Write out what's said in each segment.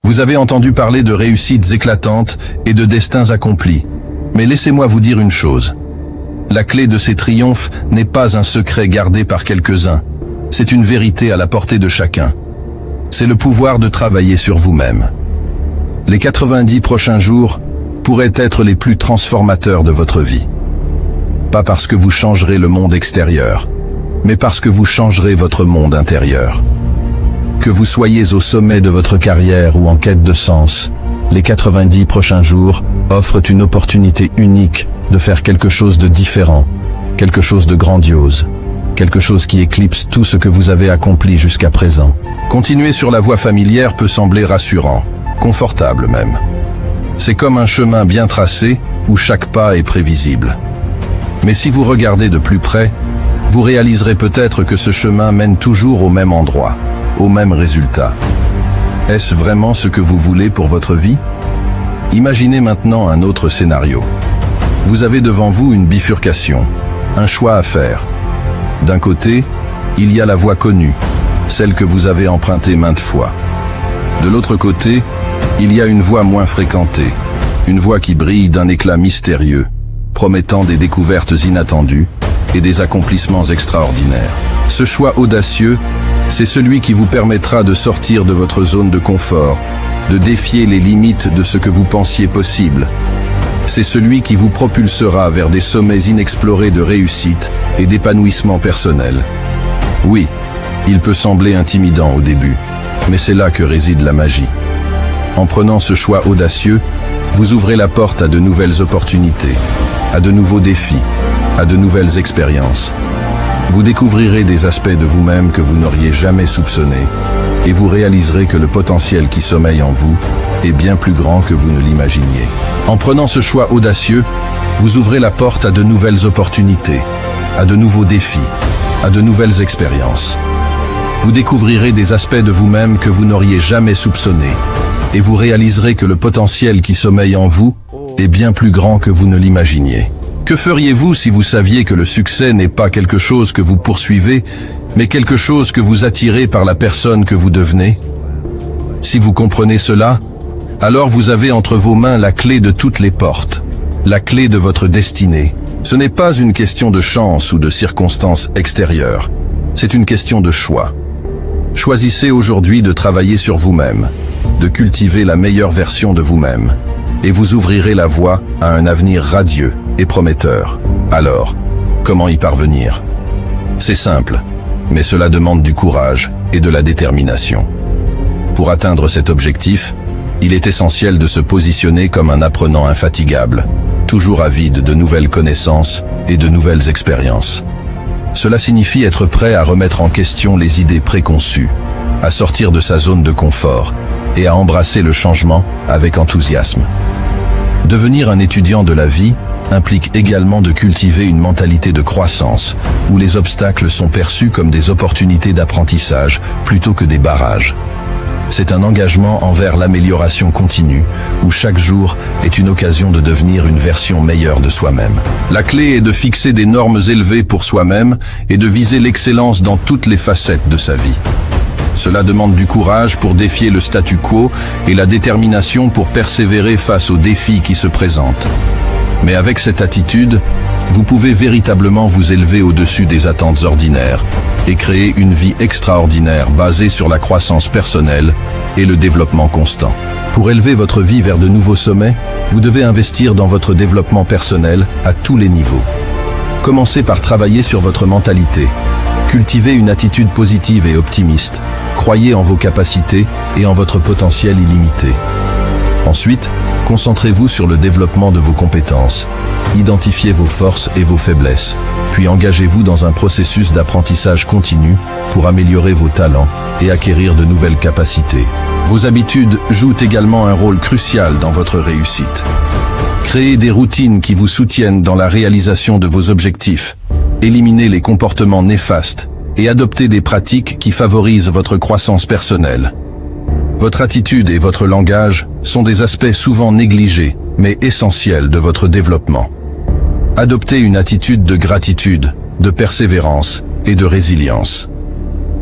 Vous avez entendu parler de réussites éclatantes et de destins accomplis. Mais laissez-moi vous dire une chose. La clé de ces triomphes n'est pas un secret gardé par quelques-uns. C'est une vérité à la portée de chacun. C'est le pouvoir de travailler sur vous-même. Les 90 prochains jours pourraient être les plus transformateurs de votre vie. Pas parce que vous changerez le monde extérieur, mais parce que vous changerez votre monde intérieur. Que vous soyez au sommet de votre carrière ou en quête de sens, les 90 prochains jours offrent une opportunité unique de faire quelque chose de différent, quelque chose de grandiose, quelque chose qui éclipse tout ce que vous avez accompli jusqu'à présent. Continuer sur la voie familière peut sembler rassurant, confortable même. C'est comme un chemin bien tracé où chaque pas est prévisible. Mais si vous regardez de plus près, vous réaliserez peut-être que ce chemin mène toujours au même endroit, au même résultat. Est-ce vraiment ce que vous voulez pour votre vie? Imaginez maintenant un autre scénario. Vous avez devant vous une bifurcation, un choix à faire. D'un côté, il y a la voie connue, celle que vous avez empruntée maintes fois. De l'autre côté, il y a une voie moins fréquentée, une voie qui brille d'un éclat mystérieux, promettant des découvertes inattendues et des accomplissements extraordinaires. Ce choix audacieux, c'est celui qui vous permettra de sortir de votre zone de confort, de défier les limites de ce que vous pensiez possible. C'est celui qui vous propulsera vers des sommets inexplorés de réussite et d'épanouissement personnel. Oui, il peut sembler intimidant au début, mais c'est là que réside la magie. En prenant ce choix audacieux, vous ouvrez la porte à de nouvelles opportunités, à de nouveaux défis, à de nouvelles expériences. Vous découvrirez des aspects de vous-même que vous n'auriez jamais soupçonnés, et vous réaliserez que le potentiel qui sommeille en vous est bien plus grand que vous ne l'imaginiez. En prenant ce choix audacieux, vous ouvrez la porte à de nouvelles opportunités, à de nouveaux défis, à de nouvelles expériences. Vous découvrirez des aspects de vous-même que vous n'auriez jamais soupçonnés, et vous réaliserez que le potentiel qui sommeille en vous est bien plus grand que vous ne l'imaginiez. Que feriez-vous si vous saviez que le succès n'est pas quelque chose que vous poursuivez, mais quelque chose que vous attirez par la personne que vous devenez? Si vous comprenez cela, alors vous avez entre vos mains la clé de toutes les portes, la clé de votre destinée. Ce n'est pas une question de chance ou de circonstances extérieures, c'est une question de choix. Choisissez aujourd'hui de travailler sur vous-même, de cultiver la meilleure version de vous-même, et vous ouvrirez la voie à un avenir radieux et prometteur. Alors, comment y parvenir? C'est simple, mais cela demande du courage et de la détermination. Pour atteindre cet objectif, il est essentiel de se positionner comme un apprenant infatigable, toujours avide de nouvelles connaissances et de nouvelles expériences. Cela signifie être prêt à remettre en question les idées préconçues, à sortir de sa zone de confort et à embrasser le changement avec enthousiasme. Devenir un étudiant de la vie implique également de cultiver une mentalité de croissance, où les obstacles sont perçus comme des opportunités d'apprentissage plutôt que des barrages. C'est un engagement envers l'amélioration continue, où chaque jour est une occasion de devenir une version meilleure de soi-même. La clé est de fixer des normes élevées pour soi-même et de viser l'excellence dans toutes les facettes de sa vie. Cela demande du courage pour défier le statu quo et la détermination pour persévérer face aux défis qui se présentent. Mais avec cette attitude, vous pouvez véritablement vous élever au-dessus des attentes ordinaires et créer une vie extraordinaire basée sur la croissance personnelle et le développement constant. Pour élever votre vie vers de nouveaux sommets, vous devez investir dans votre développement personnel à tous les niveaux. Commencez par travailler sur votre mentalité. Cultivez une attitude positive et optimiste. Croyez en vos capacités et en votre potentiel illimité. Ensuite, concentrez-vous sur le développement de vos compétences. Identifiez vos forces et vos faiblesses, puis engagez-vous dans un processus d'apprentissage continu pour améliorer vos talents et acquérir de nouvelles capacités. Vos habitudes jouent également un rôle crucial dans votre réussite. Créez des routines qui vous soutiennent dans la réalisation de vos objectifs. Éliminez les comportements néfastes et adoptez des pratiques qui favorisent votre croissance personnelle. Votre attitude et votre langage sont des aspects souvent négligés, mais essentiels de votre développement. Adoptez une attitude de gratitude, de persévérance et de résilience.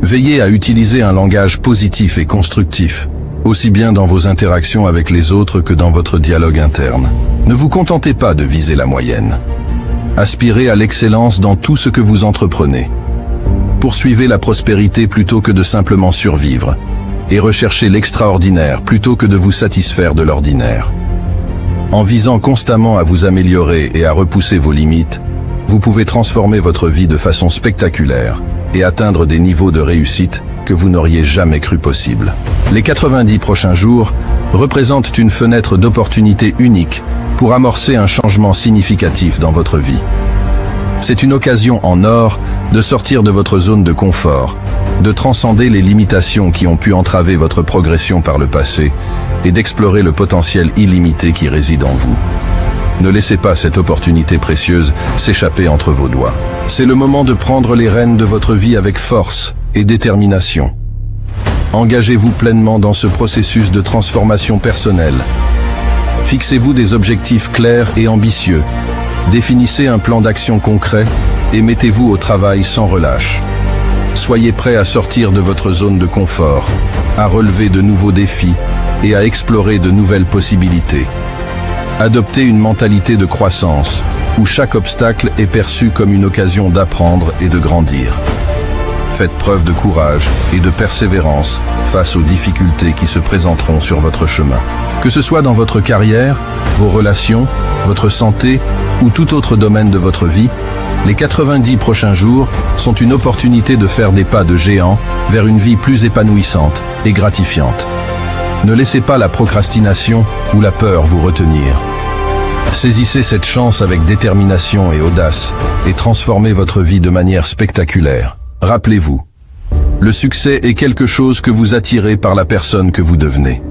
Veillez à utiliser un langage positif et constructif, aussi bien dans vos interactions avec les autres que dans votre dialogue interne. Ne vous contentez pas de viser la moyenne. Aspirez à l'excellence dans tout ce que vous entreprenez. Poursuivez la prospérité plutôt que de simplement survivre, et recherchez l'extraordinaire plutôt que de vous satisfaire de l'ordinaire. En visant constamment à vous améliorer et à repousser vos limites, vous pouvez transformer votre vie de façon spectaculaire et atteindre des niveaux de réussite que vous n'auriez jamais cru possible. Les 90 prochains jours représentent une fenêtre d'opportunité unique pour amorcer un changement significatif dans votre vie. C'est une occasion en or de sortir de votre zone de confort, de transcender les limitations qui ont pu entraver votre progression par le passé et d'explorer le potentiel illimité qui réside en vous. Ne laissez pas cette opportunité précieuse s'échapper entre vos doigts. C'est le moment de prendre les rênes de votre vie avec force et détermination. Engagez-vous pleinement dans ce processus de transformation personnelle. Fixez-vous des objectifs clairs et ambitieux. Définissez un plan d'action concret et mettez-vous au travail sans relâche. Soyez prêt à sortir de votre zone de confort, à relever de nouveaux défis et à explorer de nouvelles possibilités. Adoptez une mentalité de croissance, où chaque obstacle est perçu comme une occasion d'apprendre et de grandir. Faites preuve de courage et de persévérance face aux difficultés qui se présenteront sur votre chemin. Que ce soit dans votre carrière, vos relations, votre santé ou tout autre domaine de votre vie, les 90 prochains jours sont une opportunité de faire des pas de géant vers une vie plus épanouissante et gratifiante. Ne laissez pas la procrastination ou la peur vous retenir. Saisissez cette chance avec détermination et audace et transformez votre vie de manière spectaculaire. Rappelez-vous, le succès est quelque chose que vous attirez par la personne que vous devenez.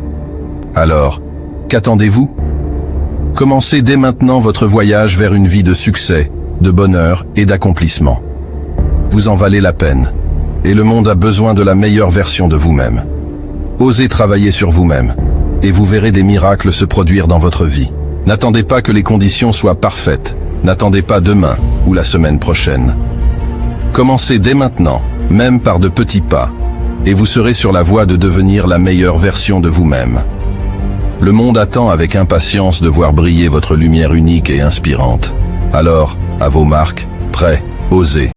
Alors, qu'attendez-vous? Commencez dès maintenant votre voyage vers une vie de succès, de bonheur et d'accomplissement. Vous en valez la peine, et le monde a besoin de la meilleure version de vous-même. Osez travailler sur vous-même, et vous verrez des miracles se produire dans votre vie. N'attendez pas que les conditions soient parfaites, n'attendez pas demain ou la semaine prochaine. Commencez dès maintenant, même par de petits pas, et vous serez sur la voie de devenir la meilleure version de vous-même. Le monde attend avec impatience de voir briller votre lumière unique et inspirante. Alors, à vos marques, prêts, osez.